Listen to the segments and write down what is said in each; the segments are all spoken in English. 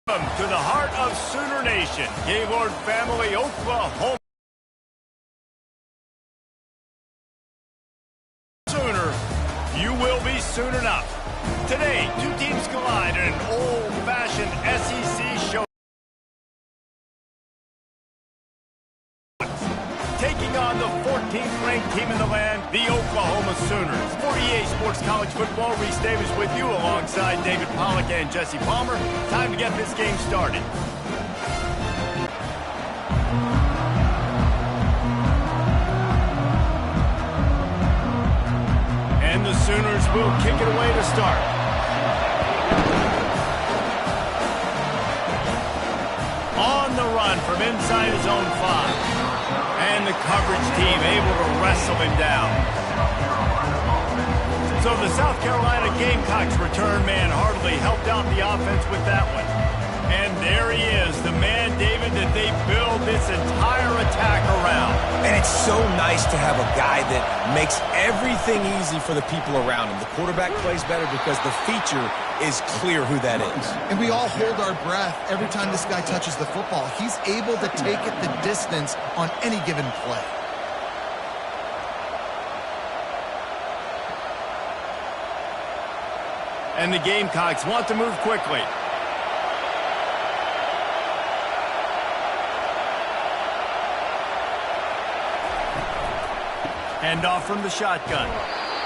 Welcome to the heart of Sooner Nation, Gaylord family, Oklahoma. Sooner, you will be soon enough. Today, two teams collide in an old-fashioned SEC show. Taking on the 14th ranked team in the land, the Oklahoma Sooners. For EA Sports College Football, Reese Davis with you alongside David Pollack and Jesse Palmer. Time to get this game started. And the Sooners will kick it away to start. On the run from inside his own 5. And the coverage team able to wrestle him down. So the South Carolina Gamecocks return man hardly helped out the offense with that one. And there he is, the man, David, that they build this entire attack around. And it's so nice to have a guy that makes everything easy for the people around him. The quarterback plays better because the feature is clear who that is. And we all hold our breath every time this guy touches the football. He's able to take it the distance on any given play. And the Gamecocks want to move quickly. Hand off from the shotgun.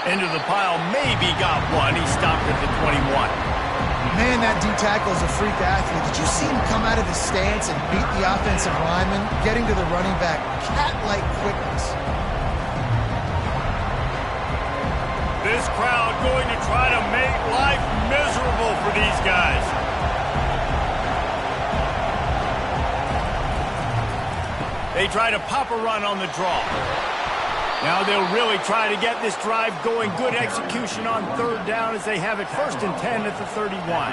Into the pile, maybe got one. He stopped at the 21. Man, that D-tackle is a freak athlete. Did you see him come out of his stance and beat the offensive lineman, getting to the running back? Cat-like quickness. This crowd going to try to make life miserable for these guys. They try to pop a run on the draw. Now they'll really try to get this drive going. Good execution on third down as they have it 1st and 10 at the 31.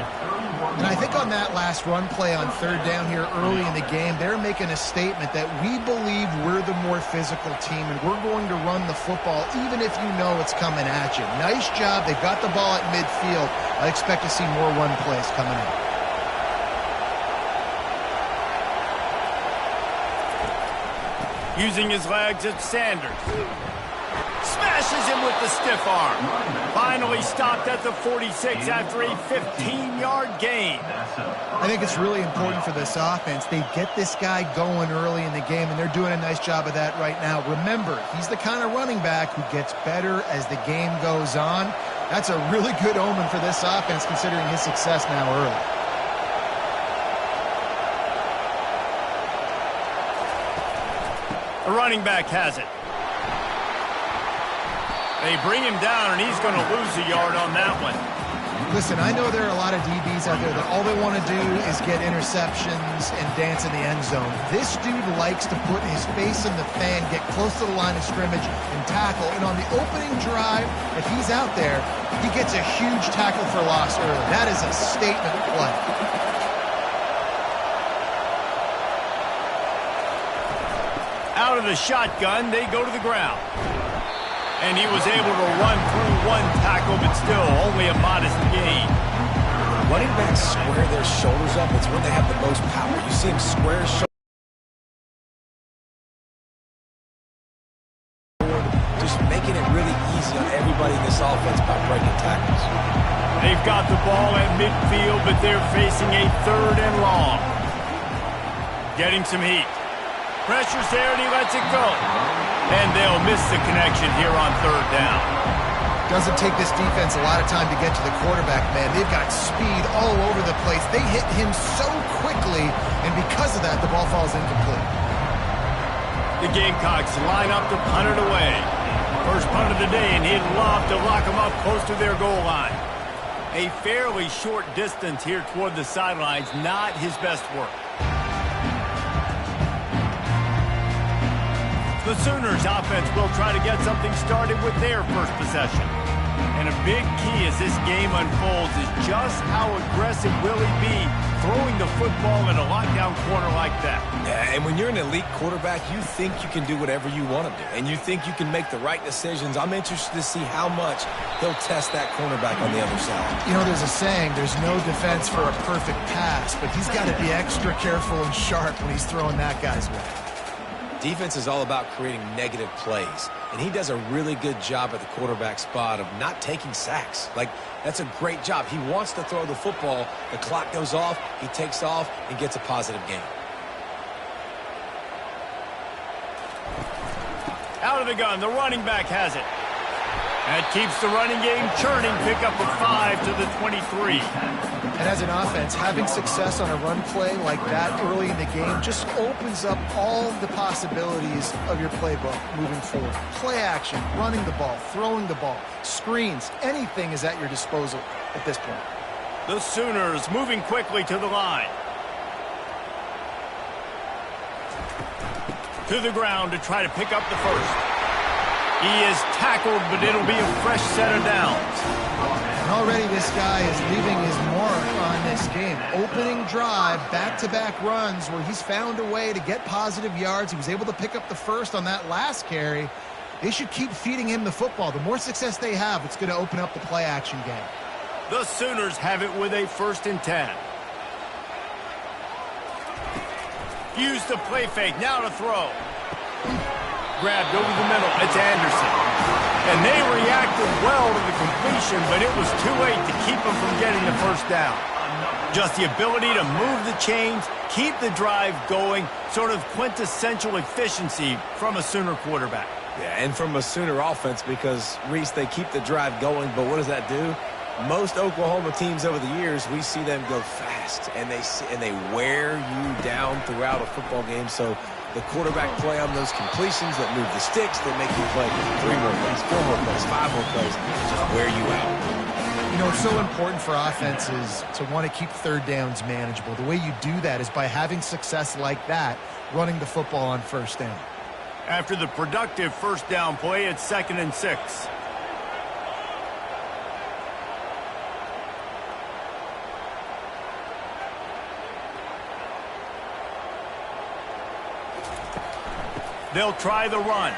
And I think on that last run play on third down here early in the game, they're making a statement that we believe we're the more physical team and we're going to run the football even if you know it's coming at you. Nice job. They've got the ball at midfield. I expect to see more run plays coming up. Using his legs, it's Sanders. Smashes him with the stiff arm. Finally stopped at the 46 after a 15-yard gain. I think it's really important for this offense. They get this guy going early in the game, and they're doing a nice job of that right now. Remember, he's the kind of running back who gets better as the game goes on. That's a really good omen for this offense considering his success now early. The running back has it. They bring him down, and he's going to lose a yard on that one. Listen, I know there are a lot of DBs out there that all they want to do is get interceptions and dance in the end zone. This dude likes to put his face in the fan, get close to the line of scrimmage, and tackle. And on the opening drive, if he's out there, he gets a huge tackle for loss early. That is a statement play. Out of the shotgun, they go to the ground. And he was able to run through one tackle, but still only a modest gain. Running backs square their shoulders up. It's when they have the most power. You see him square his shoulders. Just making it really easy on everybody in this offense by breaking tackles. They've got the ball at midfield, but they're facing a 3rd and long. Getting some heat. Pressure's there, and he lets it go. And they'll miss the connection here on 3rd down. Doesn't take this defense a lot of time to get to the quarterback, man. They've got speed all over the place. They hit him so quickly, and because of that, the ball falls incomplete. The Gamecocks line up to punt it away. First punt of the day, and he'd love to lock them up close to their goal line. A fairly short distance here toward the sidelines, not his best work. The Sooners offense will try to get something started with their first possession. And a big key as this game unfolds is just how aggressive will he be throwing the football in a lockdown corner like that. Yeah, and when you're an elite quarterback, you think you can do whatever you want to do, and you think you can make the right decisions. I'm interested to see how much he'll test that cornerback on the other side. You know, there's a saying, there's no defense for a perfect pass, but he's got to be extra careful and sharp when he's throwing that guy's way. Defense is all about creating negative plays, and he does a really good job at the quarterback spot of not taking sacks. Like, that's a great job. He wants to throw the football. The clock goes off, he takes off, and gets a positive gain. Out of the gun, the running back has it. That keeps the running game churning. Pick up a 5 to the 23. And as an offense, having success on a run play like that early in the game just opens up all the possibilities of your playbook moving forward. Play action, running the ball, throwing the ball, screens, anything is at your disposal at this point. The Sooners moving quickly to the line. To the ground to try to pick up the first. He is tackled, but it'll be a fresh set of downs. And already this guy is leaving his mark on this game. Opening drive, back-to-back runs where he's found a way to get positive yards. He was able to pick up the first on that last carry. They should keep feeding him the football. The more success they have, it's going to open up the play-action game. The Sooners have it with a 1st and 10. Use the play fake, now to throw. Grabbed over the middle, it's Anderson. And they reacted well to the completion, but it was too late to keep them from getting the first down. Just the ability to move the chains, keep the drive going, sort of quintessential efficiency from a Sooner quarterback. Yeah, and from a Sooner offense because, Reese, they keep the drive going, but what does that do? Most Oklahoma teams over the years, we see them go fast, and they wear you down throughout a football game. So the quarterback play on those completions that move the sticks, that make you play 3 more plays, 4 more plays, 5 more plays, just wear you out. You know, it's so important for offenses to want to keep third downs manageable. The way you do that is by having success like that, running the football on first down. After the productive first down play, it's 2nd and 6. They'll try the run.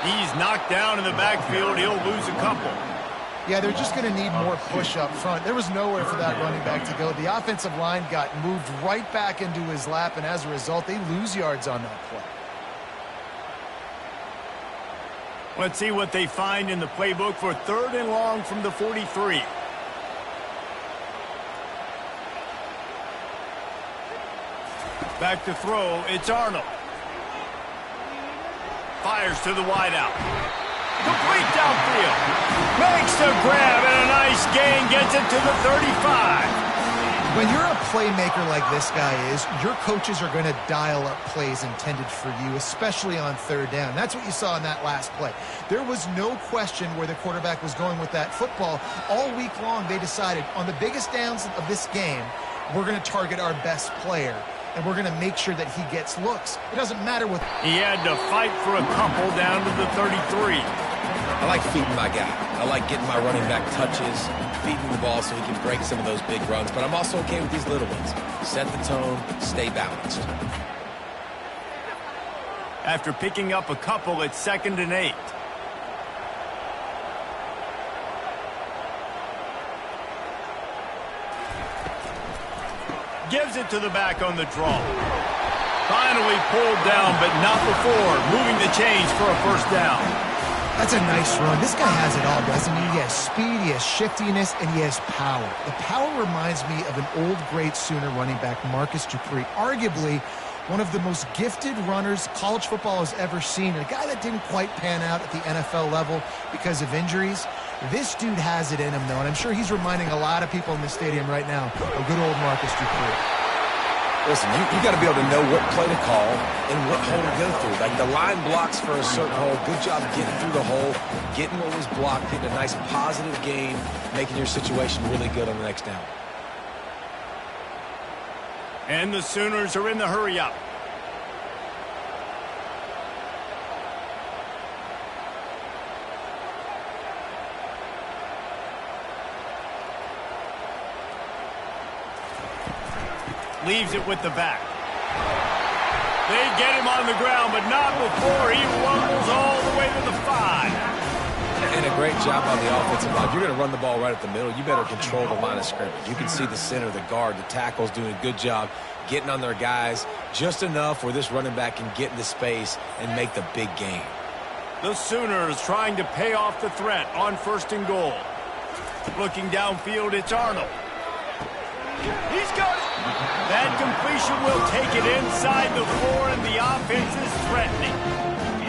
He's knocked down in the backfield. He'll lose a couple. Yeah, they're just going to need more push up front. There was nowhere for that running back to go. The offensive line got moved right back into his lap, and as a result, they lose yards on that play. Let's see what they find in the playbook for 3rd and long from the 43. Back to throw, it's Arnold. Fires to the wideout. Complete downfield. Makes the grab and a nice gain. Gets it to the 35. When you're a playmaker like this guy is, your coaches are going to dial up plays intended for you, especially on 3rd down. That's what you saw in that last play. There was no question where the quarterback was going with that football. All week long, they decided on the biggest downs of this game, we're going to target our best player, and we're going to make sure that he gets looks. It doesn't matter what... He had to fight for a couple down to the 33. I like feeding my guy. I like getting my running back touches, feeding the ball so he can break some of those big runs. But I'm also okay with these little ones. Set the tone, stay balanced. After picking up a couple, it's 2nd and 8. Gives it to the back on the draw. Finally pulled down, but not before. Moving the chains for a first down. That's a nice run. This guy has it all, doesn't he? He has speed, he has shiftiness, and he has power. The power reminds me of an old, great Sooner running back, Marcus Dupree. Arguably one of the most gifted runners college football has ever seen. A guy that didn't quite pan out at the NFL level because of injuries. This dude has it in him, though, and I'm sure he's reminding a lot of people in the stadium right now of good old Marcus Dupree. Listen, you got to be able to know what play to call and what hole to go through. Like, the line blocks for a certain hole. Good job getting through the hole, getting what was blocked, getting a nice positive gain, making your situation really good on the next down. And the Sooners are in the hurry-up. leaves it with the back. They get him on the ground, but not before he rumbles all the way to the 5. And a great job on the offensive line. You're going to run the ball right at the middle. You better control the line of scrimmage. You can see the center, the guard, the tackles doing a good job getting on their guys just enough where this running back can get into space and make the big game. The Sooners trying to pay off the threat on 1st and goal. Looking downfield, it's Arnold. He's got it. That completion will take it inside the 4, and the offense is threatening.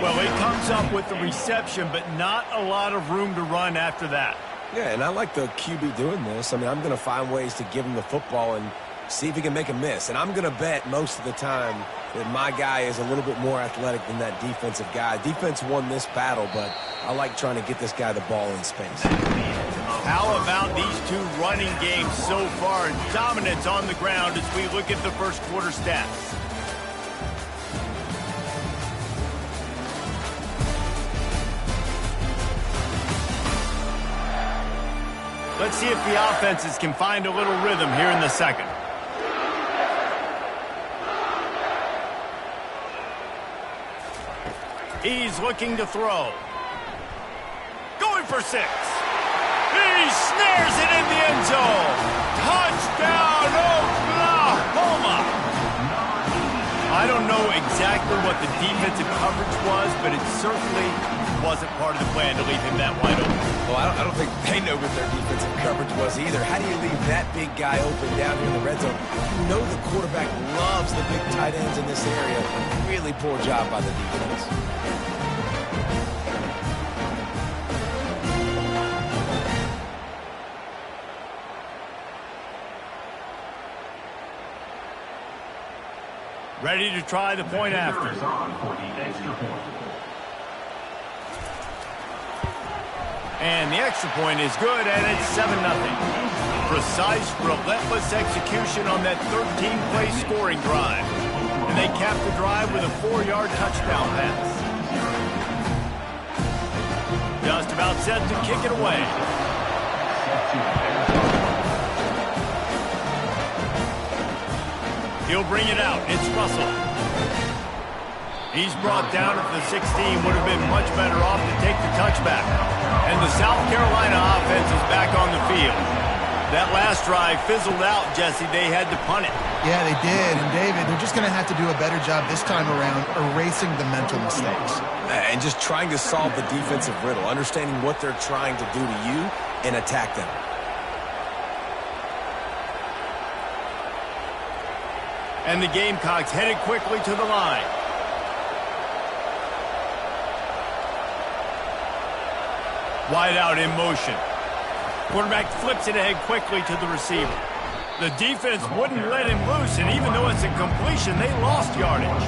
Well, he comes up with the reception, but not a lot of room to run after that. Yeah, and I like the QB doing this. I mean, I'm going to find ways to give him the football and see if he can make a miss. And I'm going to bet most of the time that my guy is a little bit more athletic than that defensive guy. Defense won this battle, but I like trying to get this guy the ball in space. How about these two running games so far? Dominance on the ground as we look at the first quarter stats. Let's see if the offenses can find a little rhythm here in the second. He's looking to throw. Going for 6. He snares it in the end zone. Touchdown, Oklahoma! I don't know exactly what the defensive coverage was, but it certainly wasn't part of the plan to leave him that wide open. Well, I don't think they know what their defensive coverage was either. How do you leave that big guy open down here in the red zone? You know the quarterback loves the big tight ends in this area. Really poor job by the defense. Ready to try the point after. And the extra point is good, and it's 7-0. Precise, relentless execution on that 13-play scoring drive. And they cap the drive with a 4-yard touchdown pass. Just about set to kick it away. He'll bring it out. It's Russell. He's brought down at the 16. Would have been much better off to take the touchback. And the South Carolina offense is back on the field. That last drive fizzled out, Jesse. They had to punt it. Yeah, they did. And, David, they're just going to have to do a better job this time around erasing the mental mistakes. And just trying to solve the defensive riddle, understanding what they're trying to do to you and attack them. And the Gamecocks headed quickly to the line. Wide out in motion. Quarterback flips it ahead quickly to the receiver. The defense wouldn't let him loose, and even though it's a completion, they lost yardage.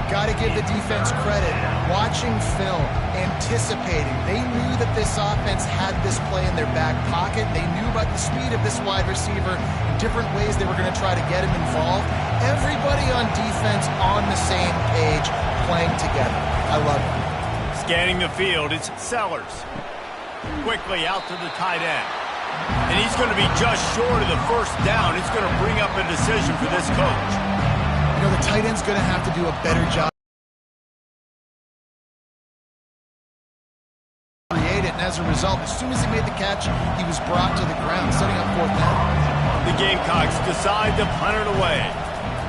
Got to give the defense credit. Watching film, anticipating. They knew that this offense had this play in their back pocket. They knew about the speed of this wide receiver and different ways they were going to try to get him involved. Everybody on defense on the same page, playing together. I love it. Scanning the field, it's Sellers. Quickly out to the tight end. And he's going to be just short of the first down. It's going to bring up a decision for this coach. You know, the tight end's going to have to do a better job. Create it, and as a result, as soon as he made the catch, he was brought to the ground, setting up 4th down. The Gamecocks decide to punt it away.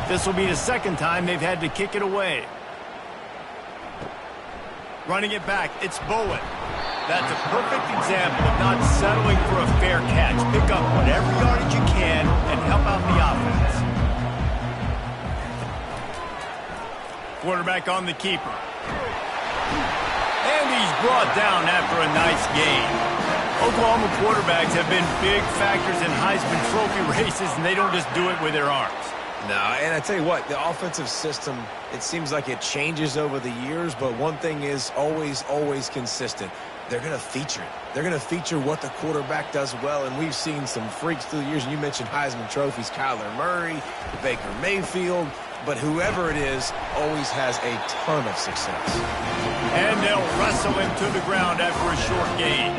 This will be the second time they've had to kick it away. Running it back, it's Bowen. That's a perfect example of not settling for a fair catch. Pick up whatever yardage you can and help out the offense. Quarterback on the keeper. And he's brought down after a nice gain. Oklahoma quarterbacks have been big factors in Heisman Trophy races, and they don't just do it with their arms. No, and I tell you what, the offensive system, it seems like it changes over the years, but one thing is always consistent. They're going to feature it. They're going to feature what the quarterback does well, and we've seen some freaks through the years, and you mentioned Heisman trophies, Kyler Murray, Baker Mayfield, but whoever it is always has a ton of success. And they'll wrestle him to the ground after a short gain.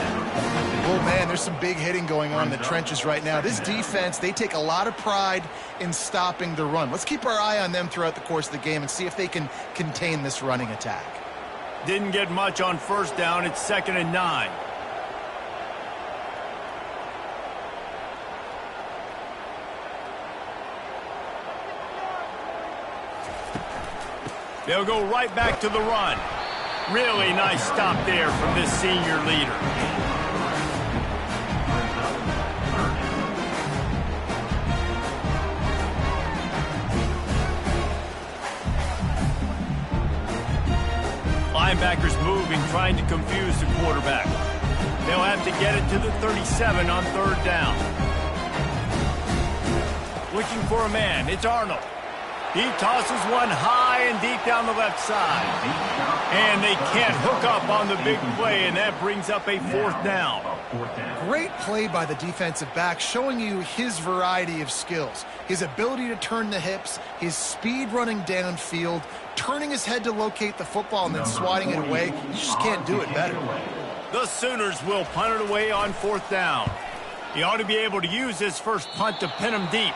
Well, man, there's some big hitting going on in the trenches right now. This defense, they take a lot of pride in stopping the run. Let's keep our eye on them throughout the course of the game and see if they can contain this running attack. Didn't get much on first down. It's 2nd and 9. They'll go right back to the run. Really nice stop there from this senior leader. Linebackers moving, trying to confuse the quarterback. They'll have to get it to the 37 on 3rd down. Looking for a man. It's Arnold. He tosses one high and deep down the left side. And they can't hook up on the big play, and that brings up a 4th down. Great play by the defensive back, showing you his variety of skills. His ability to turn the hips, his speed running downfield, turning his head to locate the football and then swatting it away. You just can't do it better. The Sooners will punt it away on 4th down. He ought to be able to use his first punt to pin him deep.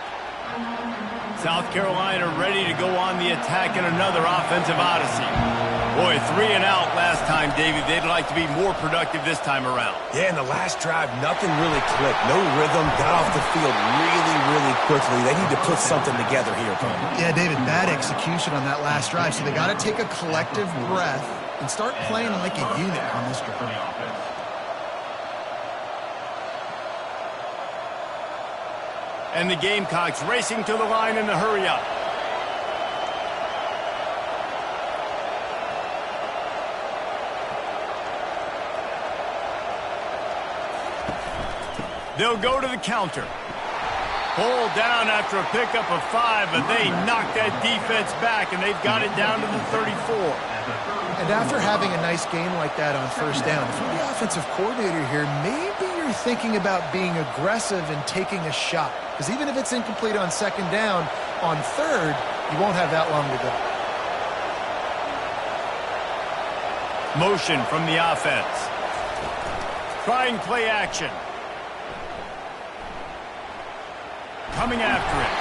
South Carolina ready to go on the attack in another offensive odyssey. Boy, 3 and out last time, David. They'd like to be more productive this time around. Yeah, in the last drive, nothing really clicked. No rhythm, got off the field really quickly. They need to put something together here, Tom. Yeah, David, bad execution on that last drive, so they got to take a collective breath and start playing like a unit on this drive. And the Gamecocks racing to the line in the hurry-up. They'll go to the counter. Pulled down after a pickup of 5, but they knocked that defense back, and they've got it down to the 34. And after having a nice game like that on first down, if you're the offensive coordinator here, maybe you're thinking about being aggressive and taking a shot. Because even if it's incomplete on 2nd down, on 3rd, you won't have that long to go. Motion from the offense. Trying play action. Coming after it.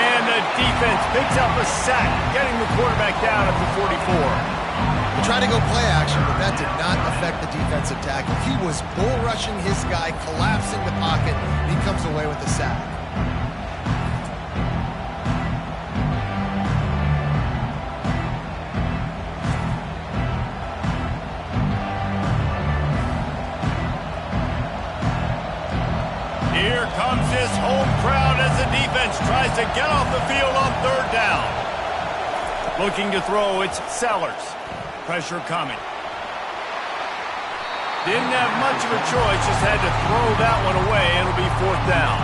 And the defense picks up a sack, getting the quarterback down at the 44. He tried to go play action, but that did not affect the defensive tackle. He was bull rushing his guy, collapsing the pocket, and he comes away with a sack. Here comes this home crowd as the defense tries to get off the field on 3rd down. Looking to throw, it's Sellers. Pressure coming. Didn't have much of a choice, just had to throw that one away. It'll be 4th down.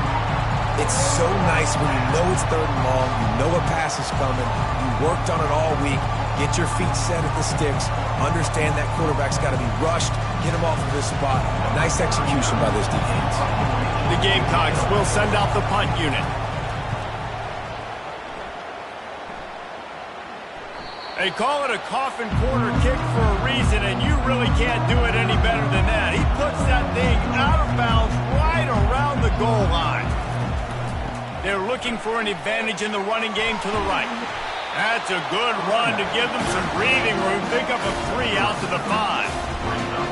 It's so nice when you know it's 3rd and long, you know a pass is coming, you worked on it all week, get your feet set at the sticks, understand that quarterback's got to be rushed, get him off of his spot. Nice execution by this defense. The Gamecocks will send out the punt unit. They call it a coffin corner kick for a reason, and you really can't do it any better than that. He puts that thing out of bounds right around the goal line. They're looking for an advantage in the running game to the right. That's a good run to give them some breathing room. Pick up a 3 out to the 5.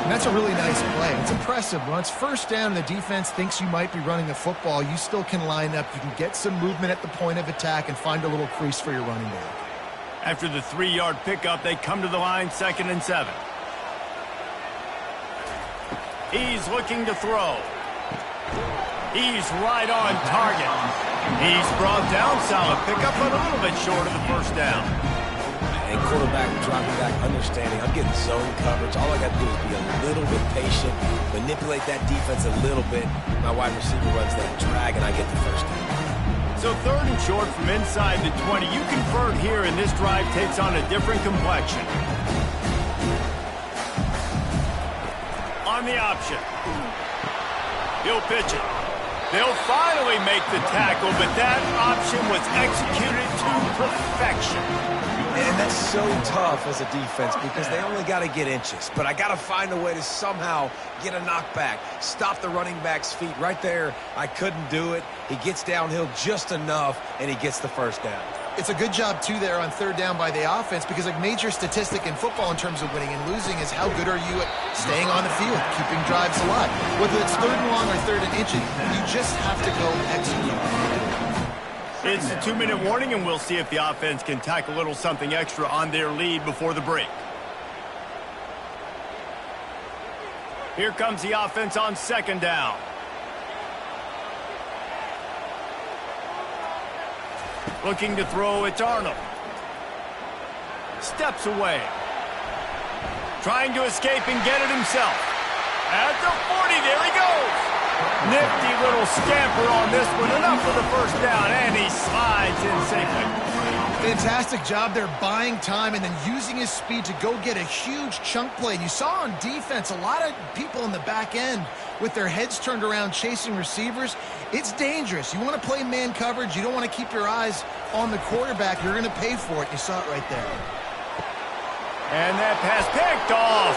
And that's a really nice play. It's impressive. Once first down, the defense thinks you might be running the football. You still can line up. You can get some movement at the point of attack and find a little crease for your running back. After the 3-yard pickup, they come to the line 2nd and 7. He's looking to throw. He's right on target. He's brought down, solid pickup, but a little bit short of the first down. And quarterback dropping back, understanding I'm getting zone coverage. All I got to do is be a little bit patient, manipulate that defense a little bit. My wide receiver runs that drag, and I get the first down. So 3rd and short from inside the 20. You convert here, and this drive takes on a different complexion. On the option. He'll pitch it. They'll finally make the tackle, but that option was executed to perfection. And that's so tough as a defense because they only got to get inches. But I got to find a way to somehow get a knockback, stop the running back's feet right there. I couldn't do it. He gets downhill just enough, and he gets the first down. It's a good job, too, there on third down by the offense because a major statistic in football in terms of winning and losing is how good are you at staying on the field, keeping drives alive. Whether it's third and long or third and inches, you just have to go execute. It's a 2-minute warning, and we'll see if the offense can tack a little something extra on their lead before the break. Here comes the offense on second down. Looking to throw, it's Arnold. Steps away. Trying to escape and get it himself. At the 40, there he goes. Nifty little scamper on this one. Enough for the first down, and he slides in safely. Fantastic job there buying time and then using his speed to go get a huge chunk play. And you saw on defense a lot of people in the back end with their heads turned around chasing receivers. It's dangerous. You want to play man coverage. You don't want to keep your eyes on the quarterback. You're going to pay for it. You saw it right there. And that pass picked off.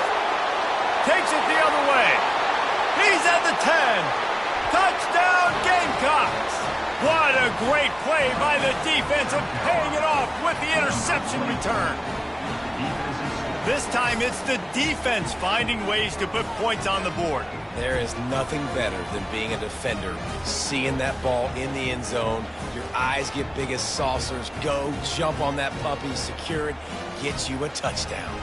Takes it the other way. He's at the 10. Touchdown, Gamecocks. What a great play by the defense and paying it off with the interception return. This time it's the defense finding ways to put points on the board. There is nothing better than being a defender, seeing that ball in the end zone. Your eyes get big as saucers. Go, jump on that puppy, secure it, get you a touchdown.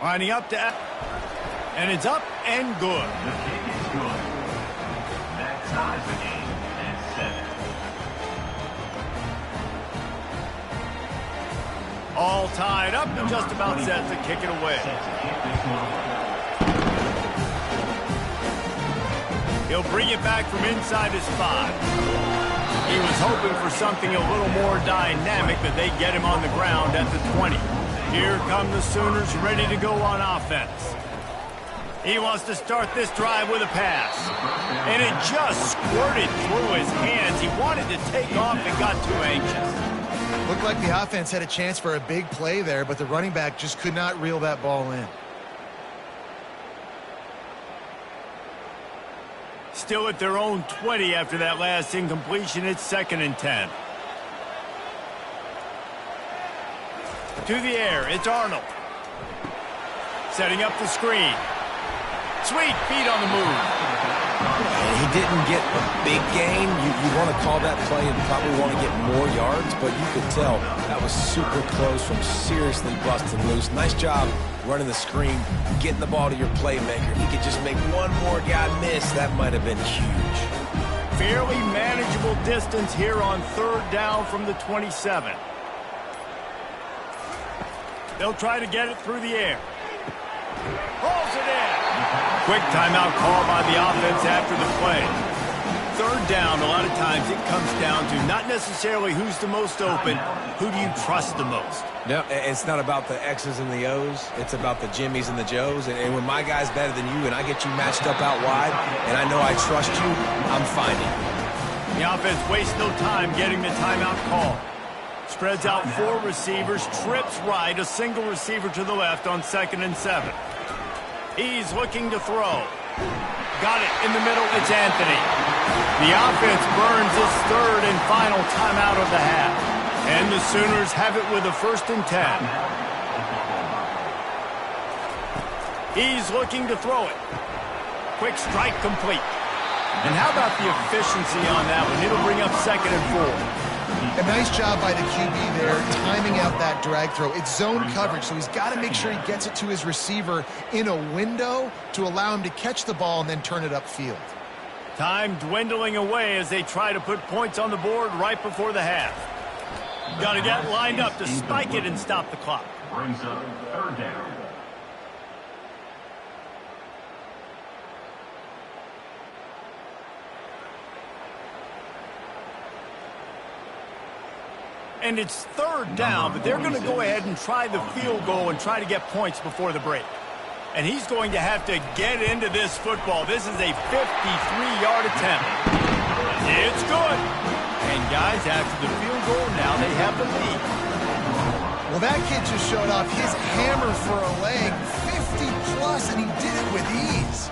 Lining up to... And it's up and good. The kick is good. That ties the game at 7. All tied up and just about set to kick it away. He'll bring it back from inside his 5. He was hoping for something a little more dynamic, but they get him on the ground at the 20. Here come the Sooners ready to go on offense. He wants to start this drive with a pass. And it just squirted through his hands. He wanted to take off and got too anxious. Looked like the offense had a chance for a big play there, but the running back just could not reel that ball in. Still at their own 20 after that last incompletion. It's 2nd and 10. To the air, it's Arnold. Setting up the screen. Sweet feet on the move. And he didn't get a big gain. You want to call that play and probably want to get more yards, but you could tell that was super close from seriously busting loose. Nice job running the screen, getting the ball to your playmaker. If he could just make one more guy miss, that might have been huge. Fairly manageable distance here on third down from the 27. They'll try to get it through the air. Pulls it in. Quick timeout call by the offense after the play. Third down, a lot of times it comes down to not necessarily who's the most open, who do you trust the most? No, it's not about the X's and the O's. It's about the Jimmys and the Joes. And when my guy's better than you and I get you matched up out wide and I know I trust you, I'm finding. The offense wastes no time getting the timeout call. Spreads out 4 receivers, trips right, a single receiver to the left on 2nd and 7. He's looking to throw. Got it in the middle, it's Anthony. The offense burns its 3rd and final timeout of the half. And the Sooners have it with a 1st and 10. He's looking to throw it. Quick strike complete. And how about the efficiency on that one? It'll bring up 2nd and 4. A nice job by the QB there, timing out that drag throw. It's zone coverage, so he's got to make sure he gets it to his receiver in a window to allow him to catch the ball and then turn it upfield. Time dwindling away as they try to put points on the board right before the half. Got to get lined up to spike it and stop the clock. Brings up third down. And it's third down, but they're going to go ahead and try the field goal and try to get points before the break. And he's going to have to get into this football. This is a 53-yard attempt. It's good. And guys, after the field goal, now they have the lead. Well, that kid just showed off his hammer for a leg, 50-plus, and he did it with ease.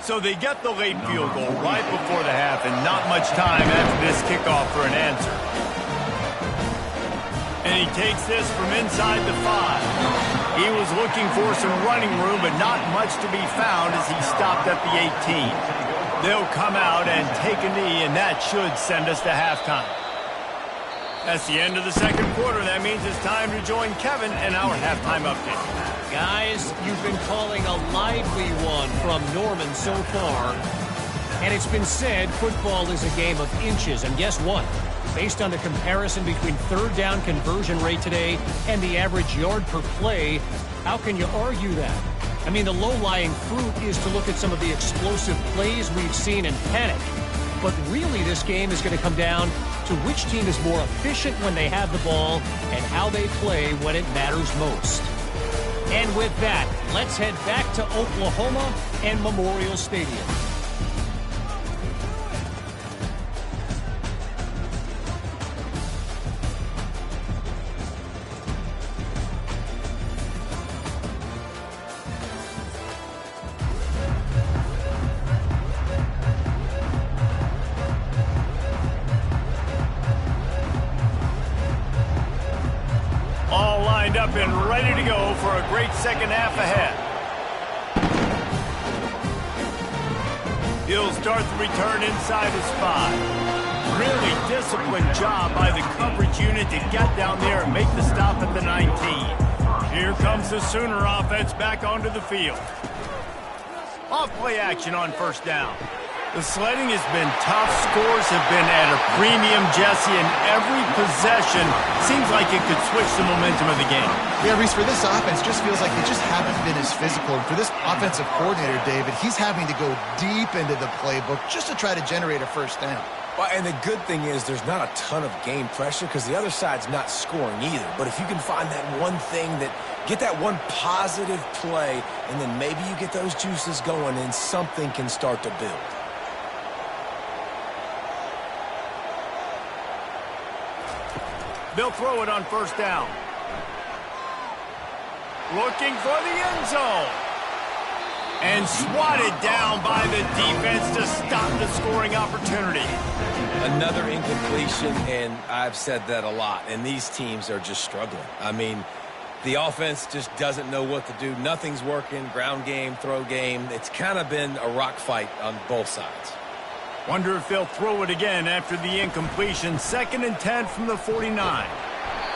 So they get the late field goal right before the half, and not much time after this kickoff for an answer. And he takes this from inside the 5. He was looking for some running room, but not much to be found as he stopped at the 18. They'll come out and take a knee, and that should send us to halftime. That's the end of the second quarter. That means it's time to join Kevin and our halftime update. Guys, you've been calling a lively one from Norman so far. And it's been said football is a game of inches. And guess what? Based on the comparison between third down conversion rate today and the average yard per play, how can you argue that? I mean, the low-lying fruit is to look at some of the explosive plays we've seen and panic. But really, this game is going to come down to which team is more efficient when they have the ball and how they play when it matters most. And with that, let's head back to Oklahoma and Memorial Stadium. Up and ready to go for a great second half ahead. He'll start the return inside his 5. Really disciplined job by the coverage unit to get down there and make the stop at the 19. Here comes the Sooner offense back onto the field. Off play action on first down. The sledding has been tough. Scores have been at a premium, Jesse, and every possession seems like it could switch the momentum of the game. Yeah, Reese, for this offense, just feels like they just haven't been as physical. And for this offensive coordinator, David, he's having to go deep into the playbook just to try to generate a first down. Well, and the good thing is there's not a ton of game pressure because the other side's not scoring either. But if you can find that one thing get that one positive play, and then maybe you get those juices going and something can start to build. They'll throw it on first down. Looking for the end zone. And swatted down by the defense to stop the scoring opportunity. Another incompletion, and I've said that a lot, and these teams are just struggling. I mean, the offense just doesn't know what to do. Nothing's working, ground game, throw game. It's kind of been a rock fight on both sides. Wonder if they'll throw it again after the incompletion. 2nd and 10 from the 49.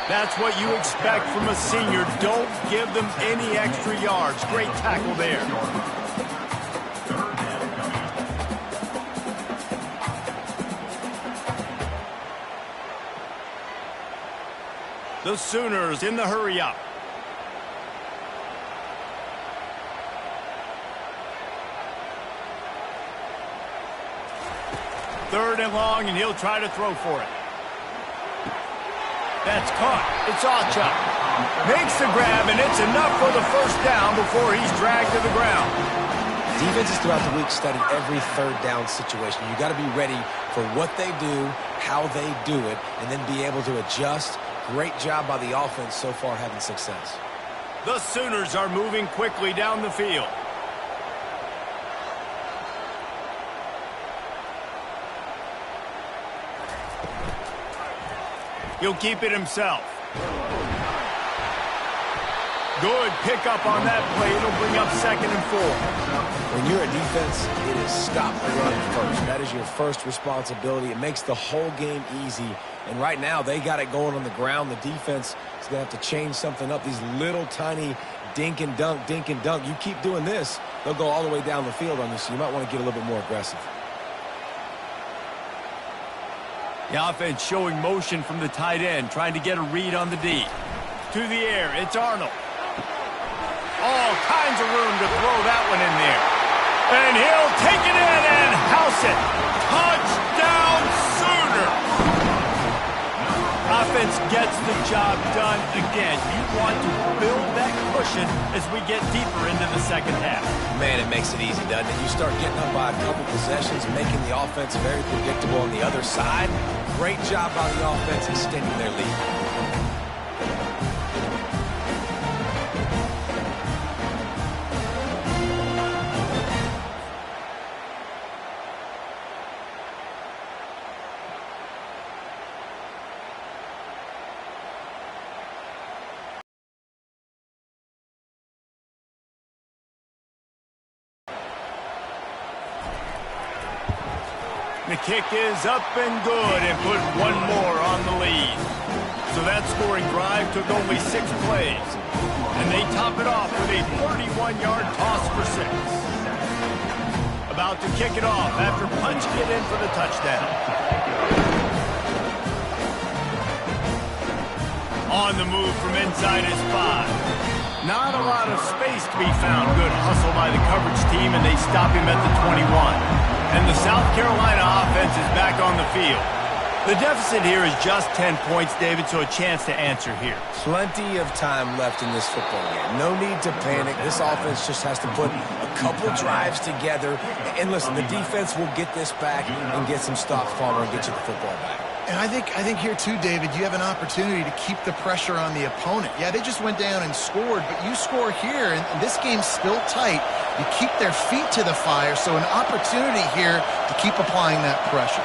That's what you expect from a senior. Don't give them any extra yards. Great tackle there. The Sooners in the hurry up. Third and long, and he'll try to throw for it. That's caught. It's Ocha. Makes the grab, and it's enough for the first down before he's dragged to the ground. Defenses throughout the week study every third down situation. You got to be ready for what they do, how they do it, and then be able to adjust. Great job by the offense so far having success. The Sooners are moving quickly down the field. He'll keep it himself. Good pickup on that play. It'll bring up 2nd and 4. When you're a defense, it is stop the run first. That is your first responsibility. It makes the whole game easy. And right now, they got it going on the ground. The defense is going to have to change something up. These little tiny dink and dunk, dink and dunk. You keep doing this, they'll go all the way down the field on you, so you might want to get a little bit more aggressive. The offense showing motion from the tight end, trying to get a read on the D. to the air. It's Arnold. All kinds of room to throw that one in there. And he'll take it in and house it. Touchdown, Sooner! Offense gets the job done again. You want to build that cushion as we get deeper into the second half. Man, it makes it easy, doesn't it? You start getting up by a couple possessions, making the offense very predictable on the other side. Great job by the offense extending their lead. The kick is up and good and put one more on the lead. So that scoring drive took only 6 plays. And they top it off with a 31-yard toss for 6. About to kick it off after punching it in for the touchdown. On the move from inside his 5. Not a lot of space to be found. Good hustle by the coverage team, and they stop him at the 21. And the South Carolina offense is back on the field. The deficit here is just 10 points, David, so a chance to answer here. Plenty of time left in this football game. No need to panic. This offense just has to put a couple drives together. And listen, the defense will get this back and get some stops, Palmer, and get you the football back. And I think here too, David, you have an opportunity to keep the pressure on the opponent. Yeah, they just went down and scored, but you score here, and this game's still tight. You keep their feet to the fire, so an opportunity here to keep applying that pressure.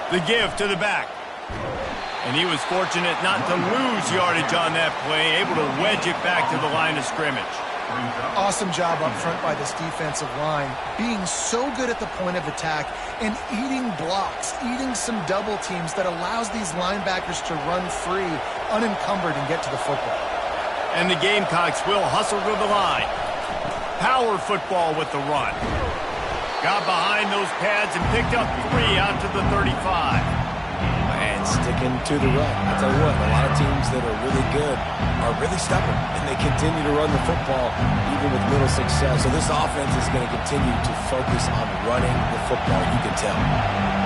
The give to the back. And he was fortunate not to lose yardage on that play, able to wedge it back to the line of scrimmage. Awesome job up front by this defensive line, being so good at the point of attack and eating blocks, eating some double teams that allows these linebackers to run free, unencumbered, and get to the football. And the Gamecocks will hustle to the line. Power football with the run. Got behind those pads and picked up 3 out to the 35. And sticking to the run. I tell you what, a lot of teams that are really good are really stubborn, and they continue to run the football even with little success. So this offense is going to continue to focus on running the football, you can tell.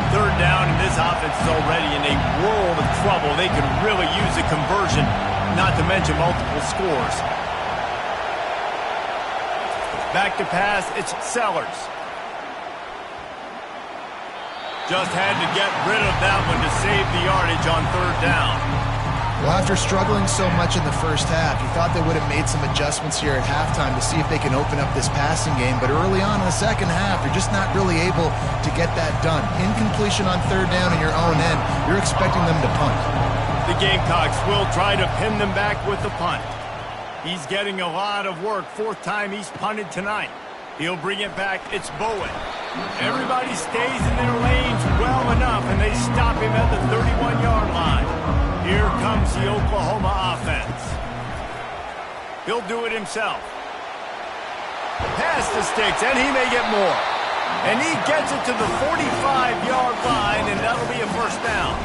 Third down, and this offense is already in a world of trouble. They could really use a conversion, not to mention multiple scores. Back to pass, it's Sellers. Just had to get rid of that one to save the yardage on third down. Well, after struggling so much in the first half, you thought they would have made some adjustments here at halftime to see if they can open up this passing game. But early on in the second half, you're just not really able to get that done. Incompletion on third down in your own end, you're expecting them to punt. The Gamecocks will try to pin them back with the punt. He's getting a lot of work. 4th time he's punted tonight. He'll bring it back. It's Bowen. Everybody stays in their lanes well enough, and they stop him at the 31-yard line. Here comes the Oklahoma offense. He'll do it himself. Pass the sticks, and he may get more. And he gets it to the 45-yard line, and that'll be a first down.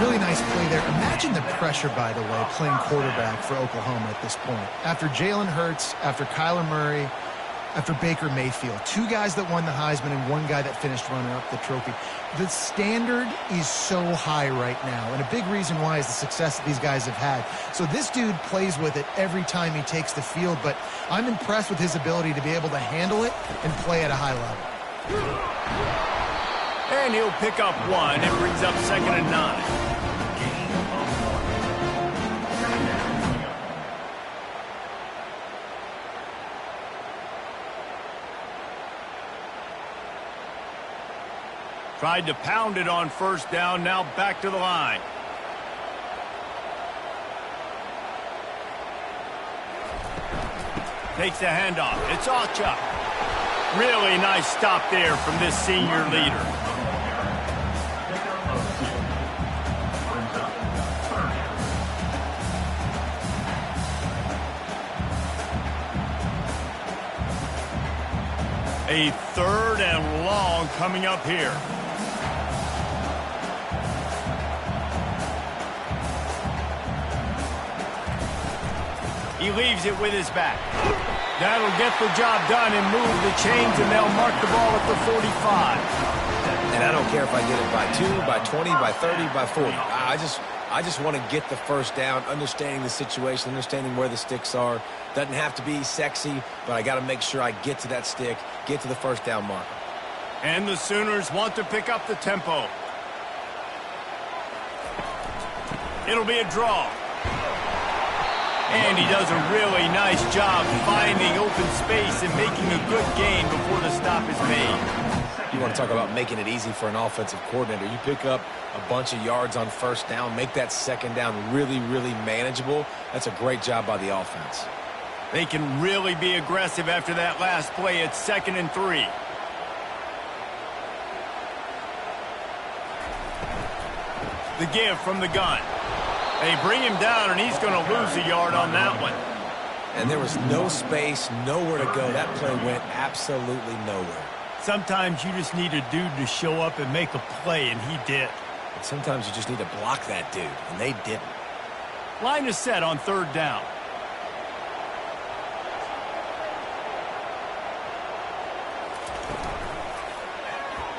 Really nice play there. Imagine the pressure, by the way, playing quarterback for Oklahoma at this point. After Jalen Hurts, after Kyler Murray, after Baker Mayfield. 2 guys that won the Heisman and 1 guy that finished runner-up the trophy. The standard is so high right now, and a big reason why is the success that these guys have had. So this dude plays with it every time he takes the field, but I'm impressed with his ability to be able to handle it and play at a high level. And he'll pick up 1. It brings up 2nd and 9. Tried to pound it on first down, now back to the line. Takes the handoff. It's Ocha. Really nice stop there from this senior leader. A 3rd and long coming up here. He leaves it with his back. That'll get the job done and move the chains, and they'll mark the ball at the 45. And I don't care if I get it by 2, by 20, by 30, by 40. I just want to get the first down, understanding the situation, understanding where the sticks are. Doesn't have to be sexy, but I got to make sure I get to that stick, get to the first down marker. And the Sooners want to pick up the tempo. It'll be a draw. And he does a really nice job finding open space and making a good gain before the stop is made. You want to talk about making it easy for an offensive coordinator. You pick up a bunch of yards on first down, make that second down really, really manageable. That's a great job by the offense. They can really be aggressive after that last play. It's 2nd and 3. The give from the gun. They bring him down, and he's going to lose a yard on that one. And there was no space, nowhere to go. That play went absolutely nowhere. Sometimes you just need a dude to show up and make a play, and he did. And sometimes you just need to block that dude, and they didn't. Line is set on 3rd down.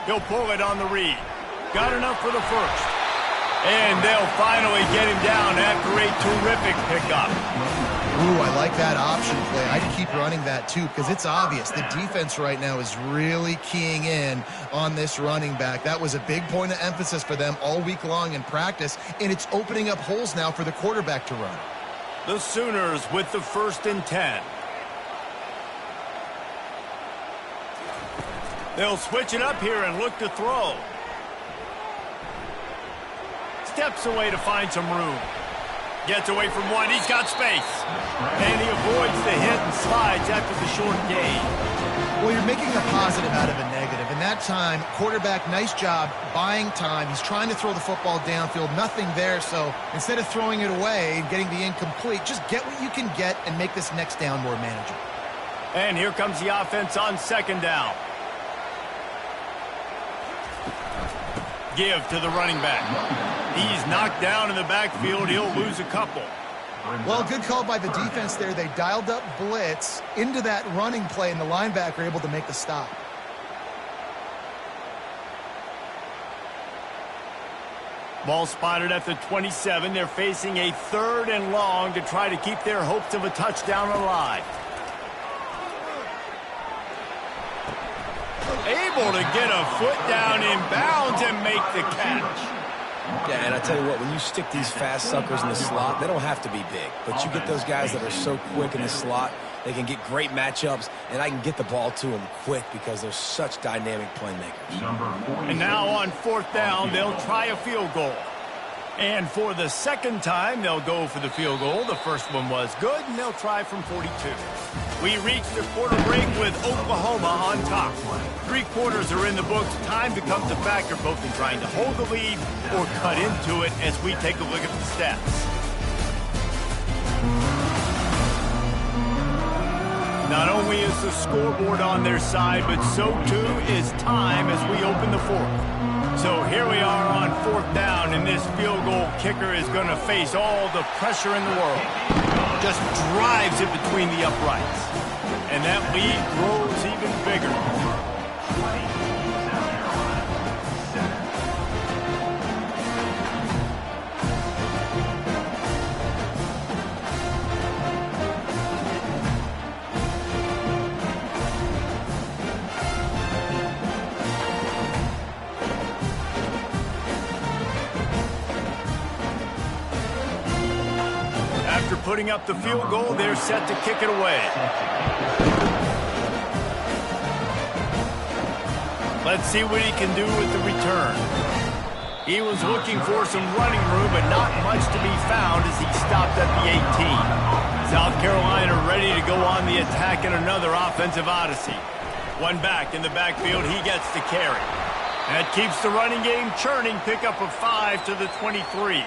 He'll pull it on the read. Got enough for the first. And they'll finally get him down after a terrific pickup. Ooh, I like that option play. I'd keep running that too because it's obvious the defense right now is really keying in on this running back. That was a big point of emphasis for them all week long in practice, and it's opening up holes now for the quarterback to run. The Sooners with the 1st and 10. They'll switch it up here and look to throw. Steps away to find some room. Gets away from one. He's got space. And he avoids the hit and slides after the short gain. Well, you're making a positive out of a negative. In that time, quarterback, nice job buying time. He's trying to throw the football downfield. Nothing there. So instead of throwing it away and getting the incomplete, just get what you can get and make this next down more manageable. And here comes the offense on 2nd down. Give to the running back. He's knocked down in the backfield. He'll lose a couple. Well, good call by the defense there. They dialed up blitz into that running play, and the linebacker able to make the stop. Ball spotted at the 27. They're facing a 3rd and long to try to keep their hopes of a touchdown alive. Able to get a foot down in bounds and make the catch. Yeah, and I tell you what, when you stick these fast suckers in the slot, they don't have to be big. But you get those guys that are so quick in the slot, they can get great matchups, and I can get the ball to them quick because they're such dynamic playmakers. And now on 4th down, they'll try a field goal. And for the 2nd time, they'll go for the field goal. The first one was good, and they'll try from 42. We reach the quarter break with Oklahoma on top. 3 quarters are in the books. Time becomes a factor both in trying to hold the lead or cut into it as we take a look at the stats. Not only is the scoreboard on their side, but so too is time as we open the 4th. So here we are on 4th down, and this field goal kicker is going to face all the pressure in the world. Just drives it between the uprights. And that lead grows even bigger. After putting up the field goal, they're set to kick it away. Let's see what he can do with the return. He was looking for some running room, but not much to be found as he stopped at the 18. South Carolina ready to go on the attack in another offensive odyssey. One back in the backfield, he gets the carry. That keeps the running game churning, pickup of 5 to the 23.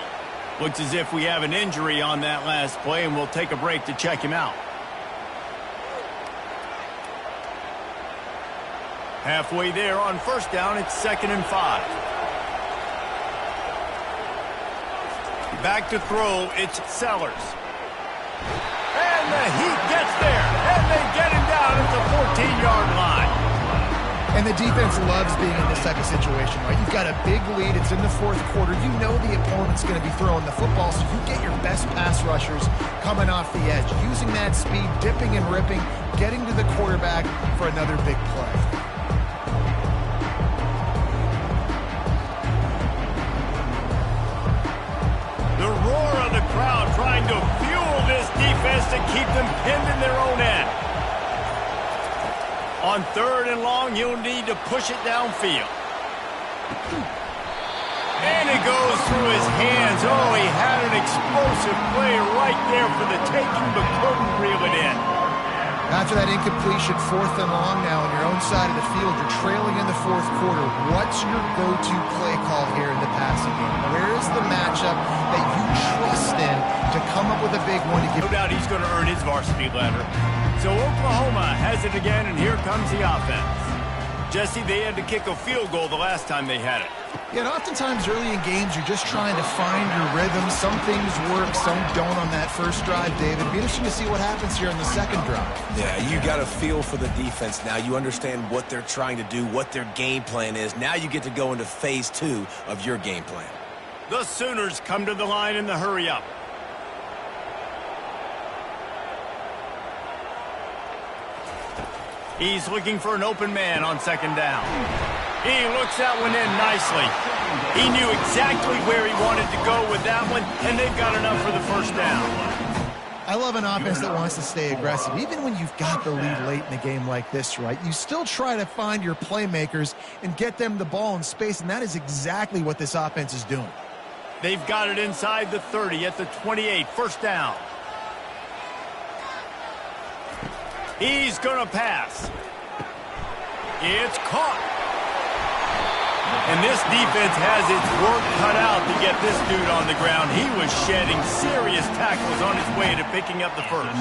Looks as if we have an injury on that last play, and we'll take a break to check him out. Halfway there on 1st down, it's 2nd and 5. Back to throw, it's Sellers. And he gets there, and they get him down at the 14-yard line. And the defense loves being in this type of situation, right? You've got a big lead. It's in the fourth quarter. You know the opponent's going to be throwing the football, so you get your best pass rushers coming off the edge, using that speed, dipping and ripping, getting to the quarterback for another big play. The roar of the crowd trying to fuel this defense to keep them pinned in their own end. On 3rd and long, you'll need to push it downfield. And it goes through his hands. Oh, he had an explosive play right there for the taking, but couldn't reel it in. After that incompletion, 4th and long now on your own side of the field, you're trailing in the fourth quarter. What's your go-to play call here in the passing game? Where is the matchup that you trust in to come up with a big one to give? No doubt he's going to earn his varsity letter. So Oklahoma has it again, and here comes the offense. Jesse, they had to kick a field goal the last time they had it. Yeah, and oftentimes early in games, you're just trying to find your rhythm. Some things work, some don't on that first drive, David. It'd be interesting to see what happens here in the second drive. Yeah, you got a feel for the defense now. You understand what they're trying to do, what their game plan is. Now you get to go into phase 2 of your game plan. The Sooners come to the line in the hurry-up. He's looking for an open man on 2nd down. He looks that one in nicely. He knew exactly where he wanted to go with that one, and they've got enough for the first down. I love an offense that wants to stay aggressive. Even when you've got the lead late in the game like this, right, you still try to find your playmakers and get them the ball in space, and that is exactly what this offense is doing. They've got it inside the 30 at the 28, 1st down. He's going to pass. It's caught. And this defense has its work cut out to get this dude on the ground. He was shedding serious tackles on his way to picking up the first.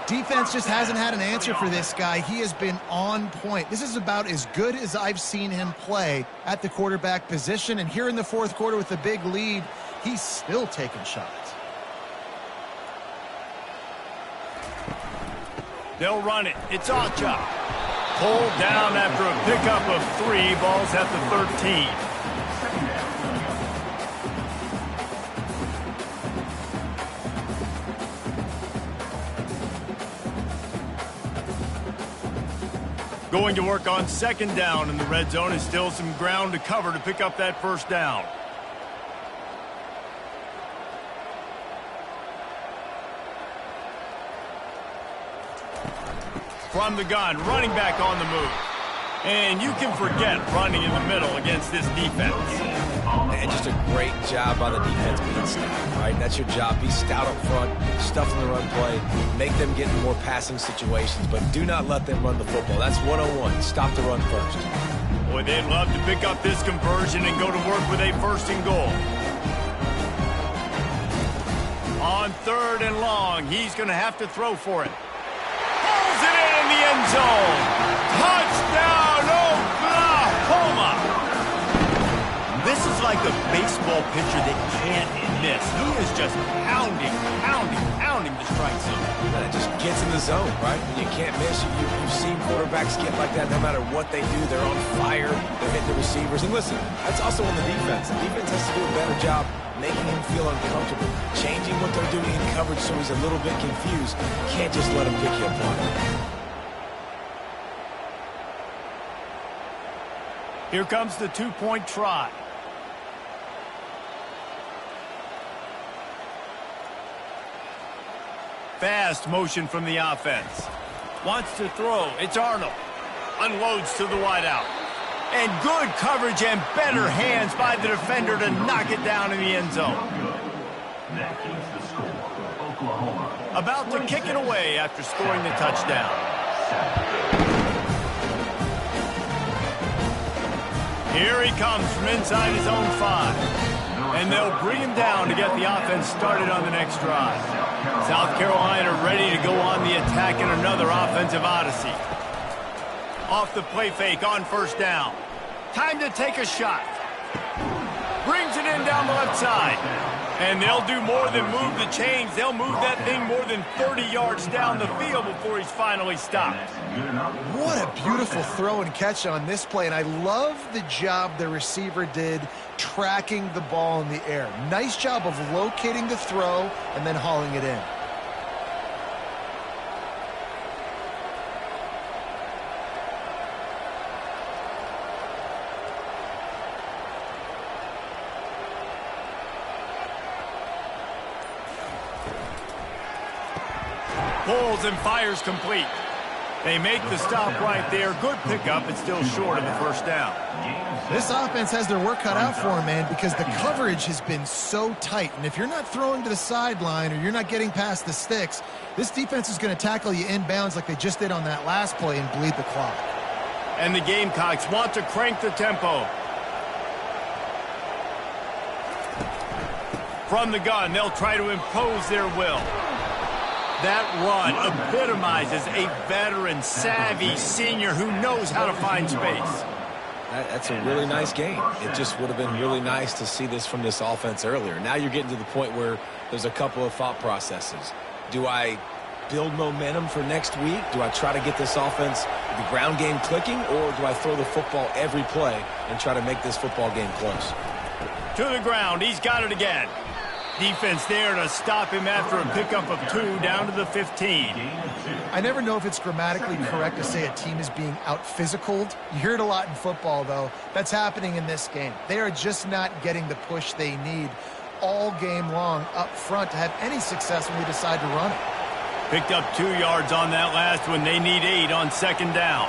Defense just hasn't had an answer for this guy. He has been on point. This is about as good as I've seen him play at the quarterback position. And here in the fourth quarter with the big lead, he's still taking shots. They'll run it. It's Ocha. Pulled down after a pickup of 3. Ball's at the 13. Going to work on 2nd down in the red zone is still some ground to cover to pick up that first down. From the gun, running back on the move. And you can forget running in the middle against this defense. And just a great job by the defense being stout, right? That's your job. Be stout up front, stuff in the run play, make them get in more passing situations, but do not let them run the football. That's 101. Stop the run first. Boy, they'd love to pick up this conversion and go to work with a 1st and goal. On 3rd and long, he's going to have to throw for it. Pulls it in the end zone. Touchdown, Oklahoma! This is like a baseball pitcher that can't miss. He is just pounding the strike zone. And it just gets in the zone, right? When you can't miss, you've seen quarterbacks get like that no matter what they do. They're on fire. They're hitting the receivers. And listen, that's also on the defense. The defense has to do a better job making him feel uncomfortable, changing what they're doing in coverage so he's a little bit confused. Can't just let him pick you apart. Here comes the 2-point try. Fast motion from the offense. Wants to throw. It's Arnold. Unloads to the wideout. And good coverage and better hands by the defender to knock it down in the end zone. That keeps the score. Oklahoma. About to kick it away after scoring the touchdown. Here he comes from inside his own 5. And they'll bring him down to get the offense started on the next drive. South Carolina ready to go on the attack in another offensive odyssey. Off the play fake on 1st down. Time to take a shot. Brings it in down the left outside. And they'll do more than move the chains. They'll move that thing more than 30 yards down the field before he's finally stopped. What a beautiful throw and catch on this play, and I love the job the receiver did tracking the ball in the air. Nice job of locating the throw and then hauling it in. Pulls and fires complete. They make the stop right there. Good pickup. It's still short of the first down. This offense has their work cut out for them, man, because the coverage has been so tight. And if you're not throwing to the sideline or you're not getting past the sticks, this defense is going to tackle you inbounds like they just did on that last play and bleed the clock. And the Gamecocks want to crank the tempo. From the gun, they'll try to impose their will. That run epitomizes a veteran, savvy senior who knows how to find space. That's a really nice game. It just would have been really nice to see this from this offense earlier. Now you're getting to the point where there's a couple of thought processes. Do I build momentum for next week? Do I try to get this offense, the ground game clicking, or do I throw the football every play and try to make this football game close? To the ground. He's got it again. Defense there to stop him after a pickup of 2 down to the 15. I never know if it's grammatically correct to say a team is being out-physicaled. You hear it a lot in football, though. That's happening in this game. They are just not getting the push they need all game long up front to have any success when they decide to run it. Picked up 2 yards on that last one. They need 8 on second down.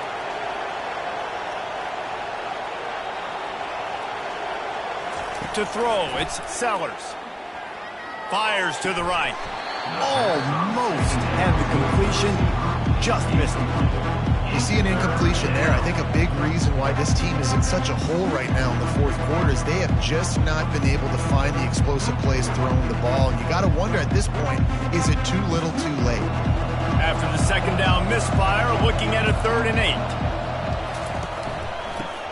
To throw, it's Sellers. Fires to the right. Almost had the completion. Just missed it. You see an incompletion there. I think a big reason why this team is in such a hole right now in the fourth quarter is they have just not been able to find the explosive plays throwing the ball. And you got to wonder at this point, is it too little too late? After the second down misfire, looking at a 3rd and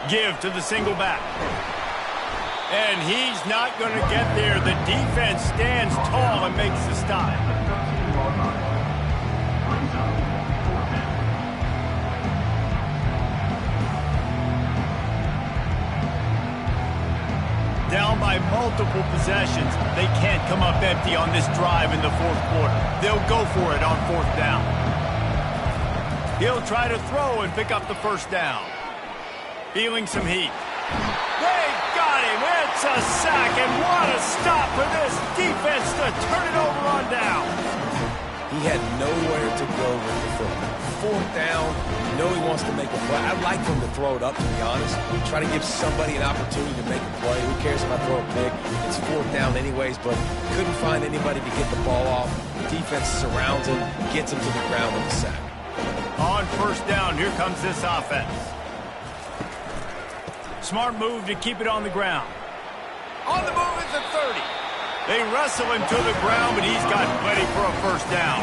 8. Give to the single back. And he's not going to get there. The defense stands tall and makes the stop. Down by multiple possessions. They can't come up empty on this drive in the fourth quarter. They'll go for it on 4th down. He'll try to throw and pick up the first down. Feeling some heat. They got him. It's a sack, and what a stop for this defense to turn it over on down. He had nowhere to go with the football. 4th down, you know he wants to make a play. I'd like for him to throw it up, to be honest. Try to give somebody an opportunity to make a play. Who cares if I throw a pick? It's 4th down anyways, but couldn't find anybody to get the ball off. The defense surrounds him, gets him to the ground with a sack. On 1st down, here comes this offense. Smart move to keep it on the ground. On the move is the 30. They wrestle him to the ground, but he's got plenty for a 1st down.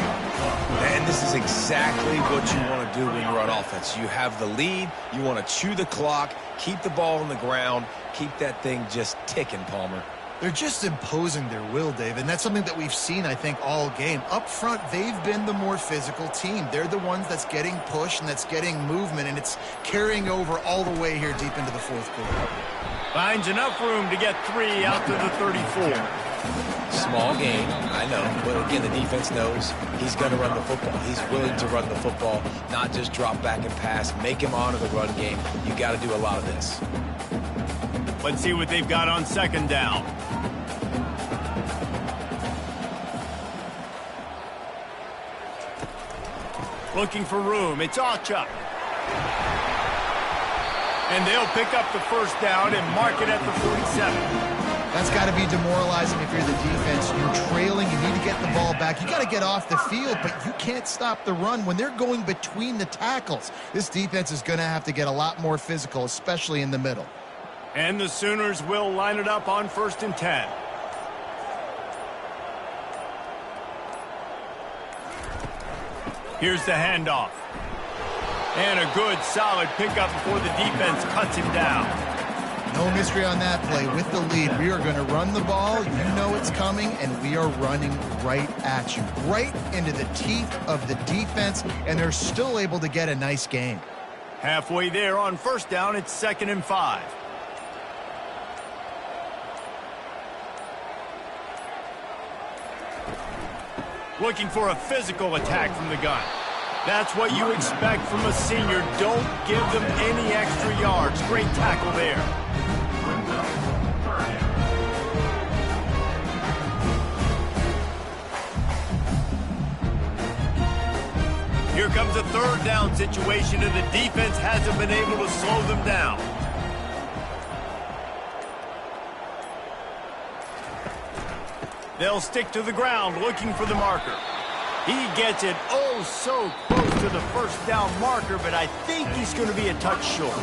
And this is exactly what you want to do when you're on offense. You have the lead. You want to chew the clock, keep the ball on the ground, keep that thing just ticking, Palmer. They're just imposing their will, Dave, and that's something that we've seen, I think, all game. Up front, they've been the more physical team. They're the ones that's getting push and that's getting movement, and it's carrying over all the way here deep into the fourth quarter. Finds enough room to get 3 out to the 34. Small game, I know, but again, the defense knows he's going to run the football. He's willing to run the football, not just drop back and pass, make him honor the run game. You got to do a lot of this. Let's see what they've got on 2nd down. Looking for room. It's Achuk. And they'll pick up the 1st down and mark it at the 47. That's got to be demoralizing if you're the defense. You're trailing. You need to get the ball back. You got to get off the field, but you can't stop the run when they're going between the tackles. This defense is going to have to get a lot more physical, especially in the middle. And the Sooners will line it up on 1st and 10. Here's the handoff. And a good, solid pickup before the defense cuts him down. No mystery on that play. With the lead, we are going to run the ball. You know it's coming, and we are running right at you, right into the teeth of the defense, and they're still able to get a nice gain. Halfway there on first down, it's 2nd and 5. Looking for a physical attack from the gun. That's what you expect from a senior. Don't give them any extra yards. Great tackle there. Here comes a 3rd down situation, and the defense hasn't been able to slow them down. They'll stick to the ground looking for the marker. He gets it oh so close to the 1st down marker, but I think he's going to be a touch short.